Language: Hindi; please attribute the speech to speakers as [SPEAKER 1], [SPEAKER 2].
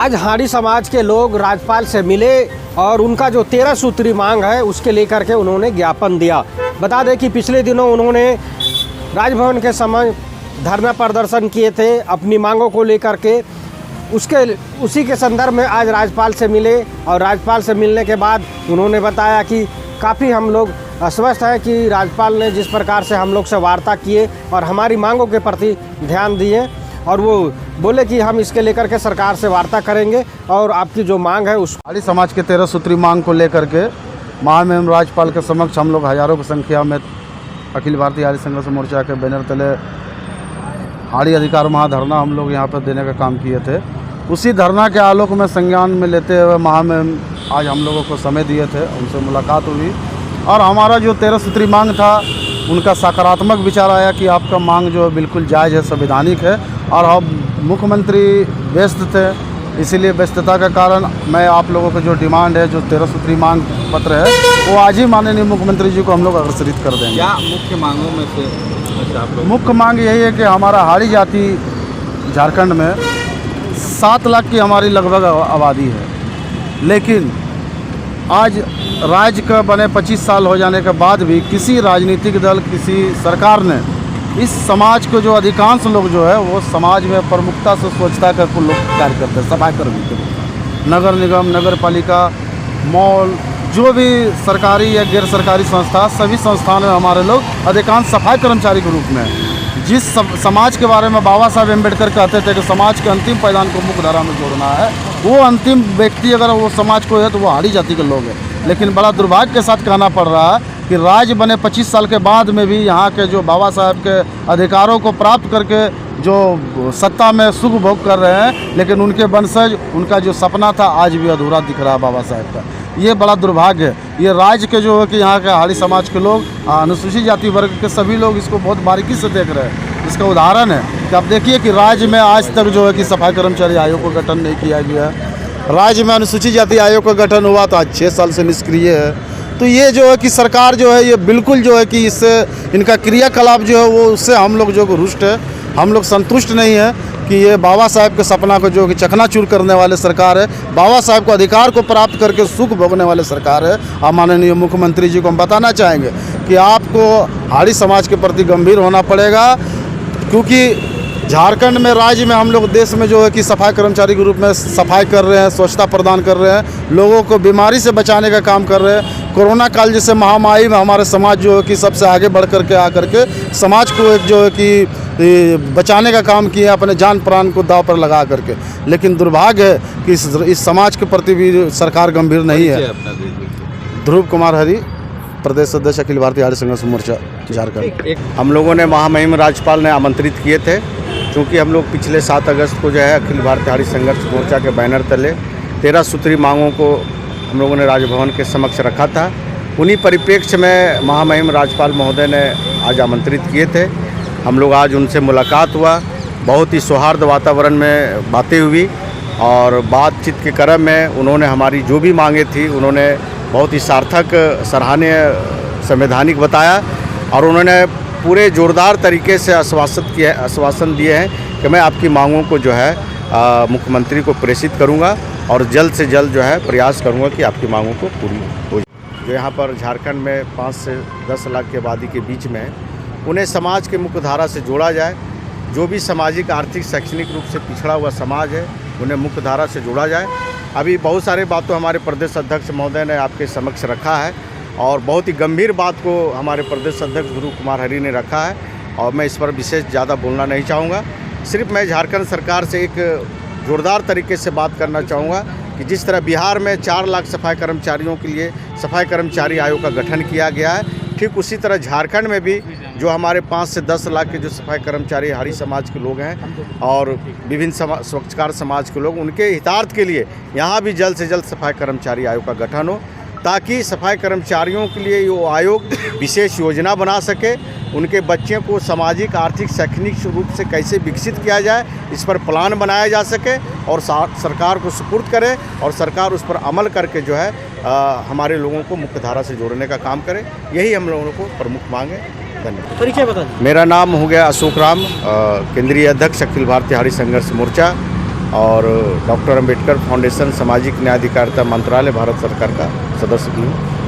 [SPEAKER 1] आज हाड़ी समाज के लोग राज्यपाल से मिले और उनका जो 13 सूत्री मांग है उसके लेकर के उन्होंने ज्ञापन दिया। बता दें कि पिछले दिनों उन्होंने राजभवन के समय धरना प्रदर्शन किए थे अपनी मांगों को लेकर के। उसी के संदर्भ में आज राज्यपाल से मिले और राज्यपाल से मिलने के बाद उन्होंने बताया कि काफ़ी हम लोग आश्वस्त हैं कि राज्यपाल ने जिस प्रकार से हम लोग से वार्ता किए और हमारी मांगों के प्रति ध्यान दिए, और वो बोले कि हम इसके लेकर के सरकार से वार्ता करेंगे और आपकी जो मांग है उस
[SPEAKER 2] हाड़ी समाज के 13 सूत्री मांग को लेकर के महामहिम राज्यपाल के समक्ष हम लोग हज़ारों की संख्या में अखिल भारतीय हाड़ी संघर्ष मोर्चा के बैनर तले हाड़ी अधिकार महाधरना हम लोग यहाँ पर देने का काम किए थे। उसी धरना के आलोक में संज्ञान में लेते हुए महामहिम आज हम लोगों को समय दिए थे, उनसे मुलाकात हुई और हमारा जो 13 सूत्री मांग था उनका सकारात्मक विचार आया कि आपका मांग जो बिल्कुल जायज़ है, संवैधानिक है। और अब मुख्यमंत्री व्यस्त थे, इसीलिए व्यस्तता के कारण मैं आप लोगों का जो डिमांड है, जो 13 सूत्री मांग पत्र है, वो आज ही माननीय मुख्यमंत्री जी को हम लोग अग्रसरित कर देंगे।
[SPEAKER 3] क्या मुख्य मांगों में से आप लोग?
[SPEAKER 2] मुख्य मांग यही है कि हमारा हाड़ी जाति झारखंड में 7 लाख की हमारी लगभग आबादी है, लेकिन आज राज्य का बने 25 साल हो जाने के बाद भी किसी राजनीतिक दल, किसी सरकार ने इस समाज को जो अधिकांश लोग जो है वो समाज में प्रमुखता से स्वच्छता का लोग कार्य करते हैं, सफाई कर्मी के रूप में। नगर निगम, नगर पालिका, मॉल, जो भी सरकारी या गैर सरकारी संस्था, सभी संस्थानों में हमारे लोग अधिकांश सफाई कर्मचारी के रूप में। जिस समाज के बारे में बाबा साहब अम्बेडकर कहते थे कि समाज के अंतिम पायदान को मुख्य धारा में जोड़ना है, वो अंतिम व्यक्ति अगर वो समाज को है तो वो हाड़ी जाति के लोग हैं। लेकिन बड़ा दुर्भाग्य के साथ कहना पड़ रहा है कि राज्य बने 25 साल के बाद में भी यहाँ के जो बाबा साहब के अधिकारों को प्राप्त करके जो सत्ता में सुख भोग कर रहे हैं, लेकिन उनके वंशज, उनका जो सपना था आज भी अधूरा दिख रहा है बाबा साहब का। ये बड़ा दुर्भाग्य है। ये राज्य के जो है कि यहाँ के हाड़ी समाज के लोग, अनुसूचित जाति वर्ग के सभी लोग इसको बहुत बारीकी से देख रहे हैं। इसका उदाहरण है कि आप देखिए कि राज्य में आज तक जो है कि सफाई कर्मचारी आयोग का गठन नहीं किया गया है। राज्य में अनुसूचित जाति आयोग का गठन हुआ तो आज 6 साल से निष्क्रिय है। तो ये जो है कि सरकार जो है ये बिल्कुल जो है कि इससे इनका क्रियाकलाप जो है वो उससे हम लोग जो रुष्ट है, हम लोग संतुष्ट नहीं है कि ये बाबा साहब के सपना को जो कि चकनाचूर करने वाले सरकार है, बाबा साहब को अधिकार को प्राप्त करके सुख भोगने वाले सरकार है। आप माननीय मुख्यमंत्री जी को हम बताना चाहेंगे कि आपको हाड़ी समाज के प्रति गंभीर होना पड़ेगा, क्योंकि झारखंड में, राज्य में हम लोग देश में जो है कि सफाई कर्मचारी के रूप में सफाई कर रहे हैं, स्वच्छता प्रदान कर रहे हैं, लोगों को बीमारी से बचाने का काम कर रहे हैं। कोरोना काल जैसे महामारी में हमारे समाज जो है कि सबसे आगे बढ़ करके आकर के समाज को एक जो है कि बचाने का काम किया, अपने जान प्राण को दांव पर लगा करके। लेकिन दुर्भाग्य है कि इस समाज के प्रति भी सरकार गंभीर नहीं है। ध्रुव कुमार हरी, प्रदेश अध्यक्ष अखिल भारतीय हाड़ी संघर्ष मोर्चा झारखंड।
[SPEAKER 4] हम लोगों ने महामहिम राज्यपाल ने आमंत्रित किए थे, क्योंकि हम लोग पिछले 7 अगस्त को जो है अखिल भारतीय हाड़ी संघर्ष मोर्चा के बैनर तले 13 सूत्री मांगों को हम लोगों ने राजभवन के समक्ष रखा था। उन्हीं परिप्रेक्ष्य में महामहिम राज्यपाल महोदय ने आज आमंत्रित किए थे। हम लोग आज उनसे मुलाकात हुआ, बहुत ही सौहार्द वातावरण में बातें हुई और बातचीत के क्रम में उन्होंने हमारी जो भी मांगे थी उन्होंने बहुत ही सार्थक, सराहनीय, संवैधानिक बताया और उन्होंने पूरे जोरदार तरीके से आश्वासन दिए हैं कि मैं आपकी मांगों को जो है मुख्यमंत्री को प्रेषित करूंगा और जल्द से जल्द जो है प्रयास करूंगा कि आपकी मांगों को पूरी हो जाए। जो यहाँ पर झारखंड में 5 से 10 लाख की आबादी के बीच में उन्हें समाज के मुख्य धारा से जोड़ा जाए। जो भी सामाजिक, आर्थिक, शैक्षणिक रूप से पिछड़ा हुआ समाज है उन्हें मुख्य धारा से जोड़ा जाए। अभी बहुत सारे बातों हमारे प्रदेश अध्यक्ष महोदय ने आपके समक्ष रखा है और बहुत ही गंभीर बात को हमारे प्रदेश अध्यक्ष ध्रुव कुमार हरी ने रखा है और मैं इस पर विशेष ज़्यादा बोलना नहीं चाहूँगा। सिर्फ मैं झारखंड सरकार से एक जोरदार तरीके से बात करना चाहूँगा कि जिस तरह बिहार में 4 लाख सफाई कर्मचारियों के लिए सफाई कर्मचारी आयोग का गठन किया गया है, ठीक उसी तरह झारखंड में भी जो हमारे 5 से 10 लाख के जो सफाई कर्मचारी हाड़ी समाज के लोग हैं और विभिन्न स्वच्छकार समाज के लोग, उनके हितार्थ के लिए यहाँ भी जल्द से जल्द सफाई कर्मचारी आयोग का गठन हो, ताकि सफाई कर्मचारियों के लिए ये आयोग विशेष योजना बना सके, उनके बच्चों को सामाजिक, आर्थिक, शैक्षणिक रूप से कैसे विकसित किया जाए इस पर प्लान बनाया जा सके और सरकार को सुपुर्द करे और सरकार उस पर अमल करके जो है हमारे लोगों को मुख्य धारा से जोड़ने का काम करे। यही हम लोगों को प्रमुख मांग है। धन्यवाद।
[SPEAKER 1] परिचय बता दीजिए।
[SPEAKER 4] मेरा नाम हो गया अशोक राम, केंद्रीय अध्यक्ष अखिल भारतीय हाड़ी संघर्ष मोर्चा और डॉक्टर अंबेडकर फाउंडेशन सामाजिक न्याय अधिकारिता मंत्रालय भारत सरकार का सदस्य भी हूँ।